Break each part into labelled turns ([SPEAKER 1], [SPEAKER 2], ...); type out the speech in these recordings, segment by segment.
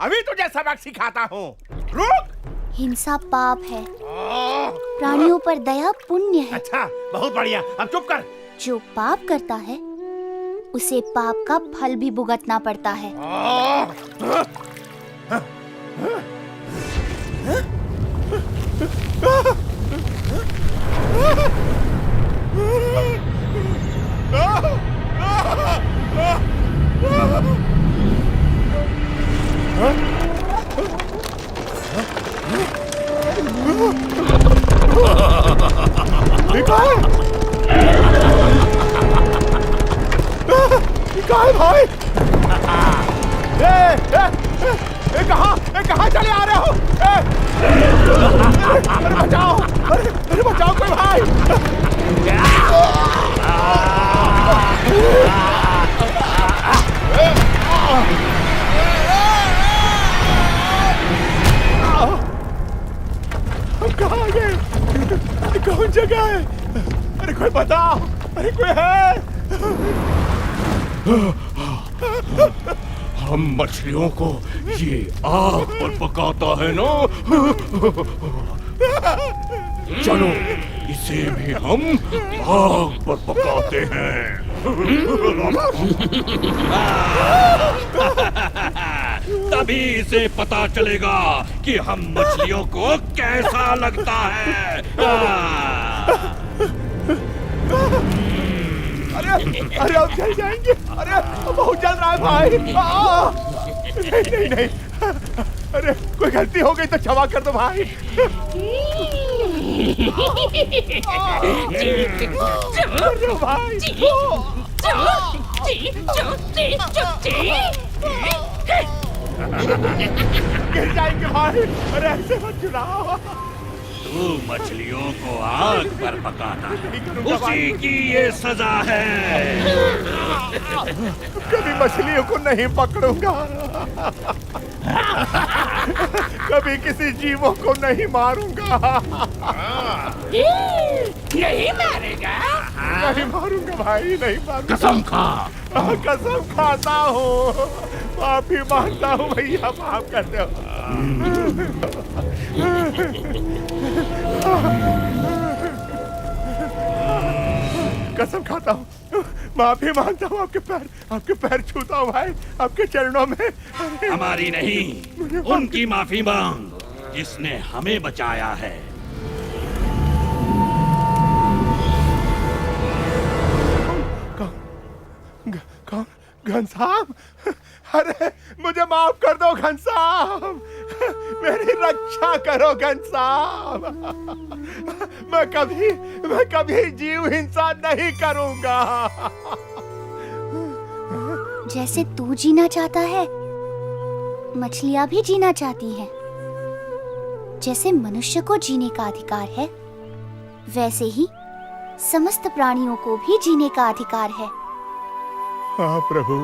[SPEAKER 1] अभी तुझे सबक सिखाता हूँ। रुक।
[SPEAKER 2] हिंसा पाप है, प्राणियों पर दया पुण्य है।
[SPEAKER 1] अच्छा, बहुत बढ़िया, अब चुप कर।
[SPEAKER 2] जो पाप करता है उसे पाप का फल भी भुगतना पड़ता है।
[SPEAKER 1] भाई, कहाँ चले आ रहे हो? अरे बचाओ, अरे बचाओ कोई भाई। हम कहाँ आ गए? कौन जगह है? अरे कोई बताओ, अरे कोई है?
[SPEAKER 3] हम मछलियों को ये आग पर पकाता है ना। चलो इसे भी हम आग पर पकाते हैं। तभी इसे पता चलेगा कि हम मछलियों को कैसा लगता है।
[SPEAKER 1] अरे अब चल जाएंगे। अरे बहुत जल रहा है भाई। नहीं नहीं, अरे कोई गलती हो गई तो क्षमा कर दो भाई। अरे भाई गिर जाएंगे भाई। अरे ऐसे मत चुनाव।
[SPEAKER 3] तू मछलियों को आग पर पकाता है, उसी की ये सजा है।
[SPEAKER 1] कभी मछलियों को नहीं पकड़ूंगा, कभी किसी जीवों को नहीं मारूंगा।
[SPEAKER 4] नहीं मारेगा?
[SPEAKER 1] नहीं मारूंगा भाई, नहीं मारूंगा।
[SPEAKER 3] कसम खा।
[SPEAKER 1] कसम खाता हूँ, माफी मांगता हूँ भैया, माफ कर दो। कसम खाता हूँ, माफी मांगता हूँ, आपके पैर छूता हूँ भाई, आपके चरणों में।
[SPEAKER 3] हमारी नहीं, उनकी माफी मांग जिसने हमें बचाया है।
[SPEAKER 1] कौन? घनश्याम? अरे मुझे माफ कर दो घनश्याम, मेरी रक्षा करो घनश्याम। मैं कभी जीव हिंसा नहीं करूंगा।
[SPEAKER 2] जैसे तू जीना चाहता है, मछलियां भी जीना चाहती हैं। जैसे मनुष्य को जीने का अधिकार है, वैसे ही समस्त प्राणियों को भी जीने का अधिकार है।
[SPEAKER 1] हाँ प्रभु।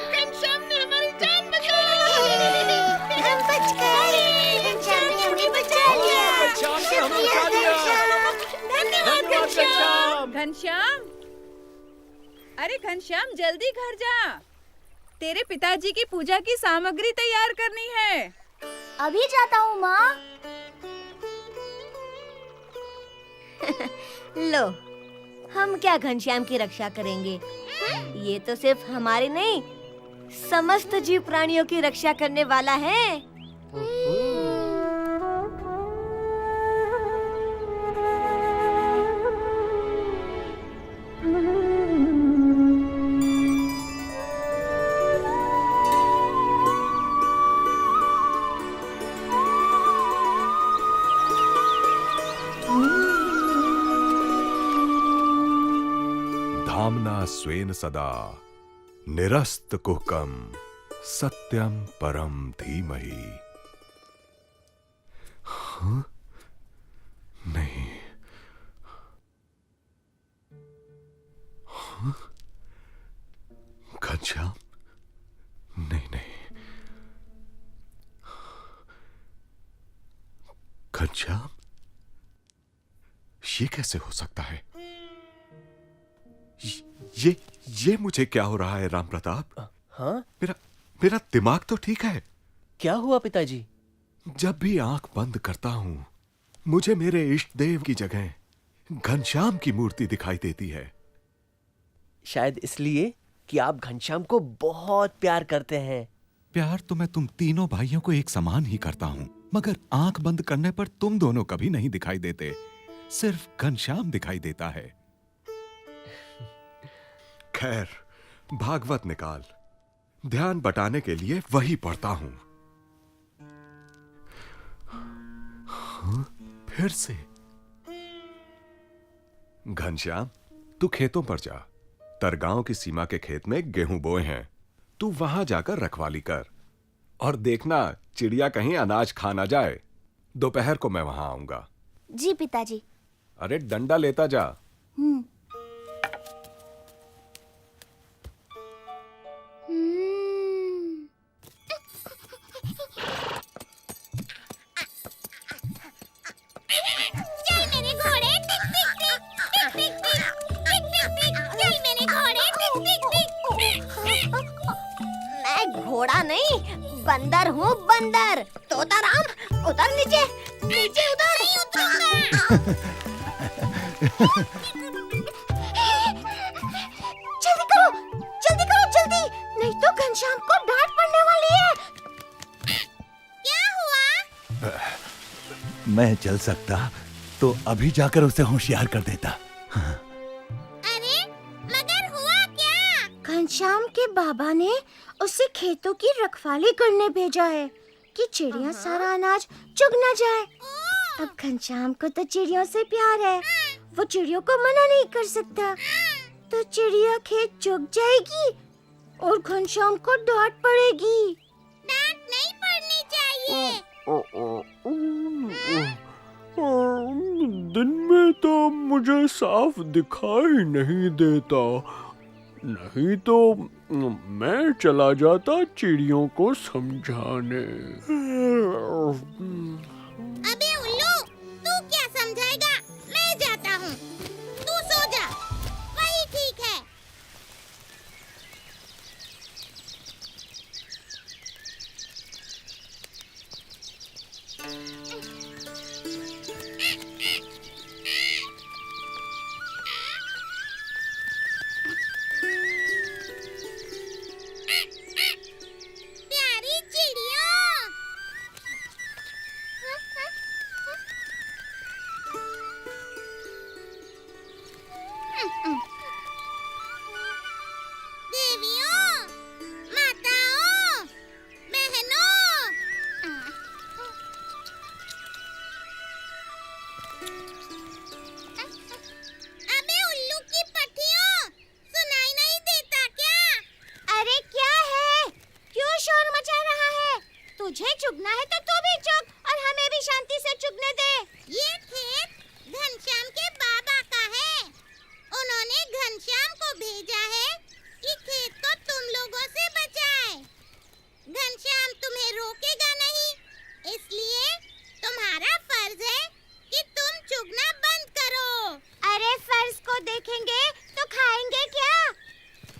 [SPEAKER 4] घनश्याम ने हमारी जान बचा ली। हम बच गए। घनश्याम ने हमें बचा लिया। शुक्रिया घनश्याम। धन्यवाद घनश्याम।
[SPEAKER 5] घनश्याम, अरे घनश्याम जल्दी घर जा, तेरे पिताजी की पूजा की सामग्री तैयार करनी है।
[SPEAKER 2] अभी जाता हूँ माँ।
[SPEAKER 6] लो, हम क्या घनश्याम की रक्षा करेंगे? ये तो सिर्फ हमारे नहीं, समस्त जीव प्राणियों की रक्षा करने वाला है।
[SPEAKER 7] धाम्ना स्वेन सदा निरस्त कुहकम सत्यम परम धीमहि। हाँ? नहीं। हाँ? घनश्याम? नहीं। घनश्याम? ये कैसे हो सकता है? ये मुझे क्या हो रहा है राम प्रताप?
[SPEAKER 8] हाँ,
[SPEAKER 7] मेरा दिमाग तो ठीक है।
[SPEAKER 8] क्या हुआ पिताजी?
[SPEAKER 7] जब भी आंख बंद करता हूं मुझे मेरे इष्ट देव की जगह घनश्याम की मूर्ति दिखाई देती है।
[SPEAKER 8] शायद इसलिए कि आप घनश्याम को बहुत प्यार करते हैं।
[SPEAKER 9] प्यार तो मैं तुम तीनों भाइयों को एक समान ही करता हूँ, मगर आंख बंद करने पर तुम दोनों कभी नहीं दिखाई देते, सिर्फ घनश्याम दिखाई देता है।
[SPEAKER 7] खैर, भागवत निकाल, ध्यान बटाने के लिए वही पढ़ता हूं। हाँ, फिर से। घनश्याम, तू खेतों पर जा। तरगांव की सीमा के खेत में गेहूं बोए हैं, तू वहां जाकर रखवाली कर और देखना चिड़िया कहीं अनाज खा ना जाए। दोपहर को मैं वहां आऊंगा।
[SPEAKER 2] जी पिताजी।
[SPEAKER 7] अरे डंडा लेता जा।
[SPEAKER 4] चल मेरे घोड़े टिक टिक टिक टिक टिक टिक टिक टिक टिक चल मेरे घोड़े टिक टिक टिक।
[SPEAKER 6] मैं घोड़ा नहीं, बंदर हूँ, बंदर। तोता राम, उतर नीचे, नीचे उतर। जल्दी करो, जल्दी, नहीं तो घनश्याम को डांट पड़ने वाली है।
[SPEAKER 4] क्या हुआ?
[SPEAKER 10] मैं चल सकता तो अभी जाकर उसे होशियार कर देता।
[SPEAKER 4] अरे मगर हुआ क्या?
[SPEAKER 6] घनश्याम के बाबा ने उसे खेतों की रखवाली करने भेजा है कि चिड़िया सारा अनाज चुग न जाए। अब घनश्याम को तो चिड़ियों से प्यार है, वो चिड़ियों को मना नहीं कर सकता। तो चिड़िया खेत चुग जाएगी और घनश्याम को डांट पड़ेगी।
[SPEAKER 4] डांट नहीं पड़नी चाहिए।
[SPEAKER 1] दिन में तो मुझे साफ दिखाई नहीं देता, नहीं तो मैं चला जाता चिड़ियों को समझाने।
[SPEAKER 4] अबे उल्लू, तू क्या समझाएगा? मैं जाता हूँ, तू सो जा, वही ठीक है। प्यारी चिड़ियों, देवियों, माताओं, बहनों, अबे उल्लू की पट्टियों, सुनाई नहीं देता क्या?
[SPEAKER 6] अरे क्या है? क्यों शोर मचा रहा है? तुझे चुगना है तो तू भी चुग और हमें भी शांति से चुगने दे।
[SPEAKER 4] ये खेत घनश्याम के बाबा का है। उन्होंने घनश्याम को भेजा है कि खेत को तुम लोगों से बचाए। घनश्याम तुम्हें रोकेगा नहीं, इसलिए तुम्हारा फर्ज है कि तुम चुगना बंद करो।
[SPEAKER 6] अरे फर्ज को देखेंगे तो खाएंगे क्या?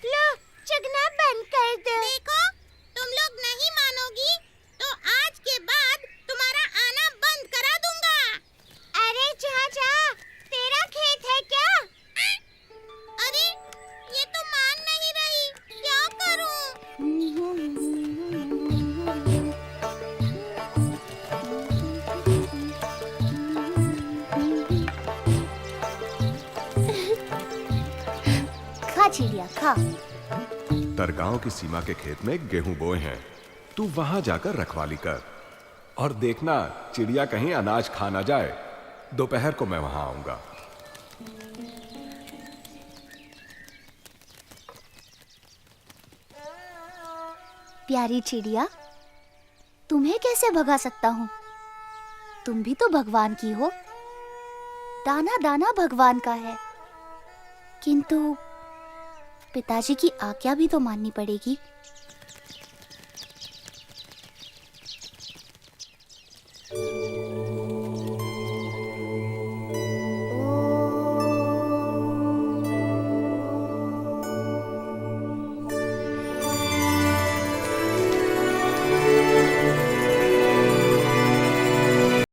[SPEAKER 6] लो, चुगना बंद कर दो।
[SPEAKER 4] देखो, तुम लोग नहीं मानोगी तो आज के बाद तुम्हारा आना बंद करा दूंगा।
[SPEAKER 6] अरे चाचा, तेरा खेत है क्या?
[SPEAKER 4] अरे ये तो मान नहीं रही, क्या करूं?
[SPEAKER 2] खा चिड़िया खा।
[SPEAKER 7] तरगांव की सीमा के खेत में गेहूं बोए हैं, तू वहां जाकर रखवाली कर और देखना चिड़िया कहीं अनाज खा ना जाए। दोपहर को मैं वहां आऊंगा।
[SPEAKER 2] प्यारी चिड़िया, तुम्हें कैसे भगा सकता हूँ? तुम भी तो भगवान की हो। दाना दाना भगवान का है, किंतु पिताजी की आज्ञा भी तो माननी पड़ेगी।